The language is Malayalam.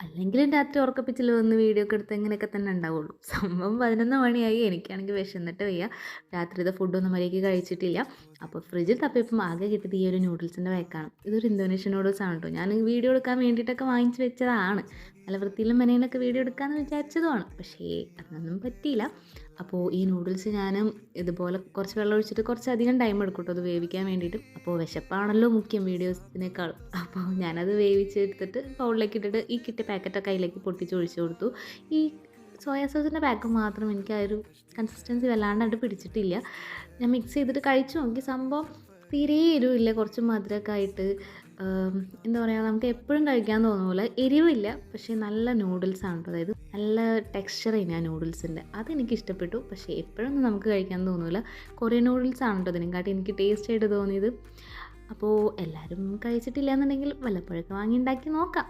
അല്ലെങ്കിലും രാത്രി ഉറക്കപ്പിച്ചിൽ വന്ന് വീഡിയോ ഒക്കെ എടുത്ത് ഇങ്ങനെയൊക്കെ തന്നെ ഉണ്ടാവുള്ളൂ. സംഭവം 11 മണിയായി. എനിക്കാണെങ്കിൽ വിശന്നിട്ട് വയ്യ. രാത്രിത്തെ ഫുഡൊന്നും മര്യാദയ്ക്ക് കഴിച്ചിട്ടില്ല. അപ്പോൾ ഫ്രിഡ്ജിൽ തപ്പിയപ്പം ആകെ കിട്ടിയത് ഈ ഒരു നൂഡിൽസിൻ്റെ പാക്കാണ്. ഇതൊരു ഇന്തോനേഷ്യൻ നൂഡിൽസാണ് കേട്ടോ. ഞാൻ വീഡിയോ എടുക്കാൻ വേണ്ടിയിട്ടൊക്കെ വാങ്ങിച്ച് വെച്ചതാണ്. നല്ല വൃത്തിയിലും മെനയിലൊക്കെ വീഡിയോ എടുക്കാമെന്ന് വിചാരിച്ചതുമാണ്. പക്ഷേ അതിനൊന്നും പറ്റിയില്ല. അപ്പോൾ ഈ നൂഡിൽസ് ഞാൻ ഇതുപോലെ കുറച്ച് വെള്ളം ഒഴിച്ചിട്ട് കുറച്ചധികം ടൈം എടുക്കും കേട്ടോ അത് വേവിക്കാൻ വേണ്ടിയിട്ട്. അപ്പോൾ വിശപ്പാണല്ലോ മുഖ്യം വീഡിയോസിനേക്കാൾ. അപ്പോൾ ഞാനത് വേവിച്ചെടുത്തിട്ട് ബൗളിലേക്ക് ഇട്ടിട്ട് ഈ കിട്ടിയ പാക്കറ്റൊക്കെ അതിലേക്ക് പൊട്ടിച്ച് ഒഴിച്ച് കൊടുത്തു. ഈ സോയാ സോസിൻ്റെ പാക്ക് മാത്രം എനിക്ക് ആ ഒരു കൺസിസ്റ്റൻസി വല്ലാണ്ടായിട്ട് പിടിച്ചിട്ടില്ല. ഞാൻ മിക്സ് ചെയ്തിട്ട് കഴിച്ചു നോക്കി. സംഭവം തീരെ എരിവില്ല. കുറച്ച് മധുരമൊക്കെ ആയിട്ട് എന്താ പറയുക, നമുക്ക് എപ്പോഴും കഴിക്കാൻ തോന്നൂല. എരിവില്ല, പക്ഷേ നല്ല നൂഡിൽസാണ് കേട്ടോ. അതായത് നല്ല ടെക്സ്ചർ ഇനി ആ നൂഡിൽസിൻ്റെ അതെനിക്ക് ഇഷ്ടപ്പെട്ടു. പക്ഷേ എപ്പോഴൊന്നും നമുക്ക് കഴിക്കാൻ തോന്നൂല. കൊറിയൻ നൂഡിൽസാണ് കേട്ടോ ഇതിനെക്കാട്ടി എനിക്ക് ടേസ്റ്റ് ആയിട്ട് തോന്നിയത്. അപ്പോൾ എല്ലാവരും കഴിച്ചിട്ടില്ല എന്നുണ്ടെങ്കിൽ വല്ലപ്പോഴൊക്കെ വാങ്ങി ഉണ്ടാക്കി നോക്കാം.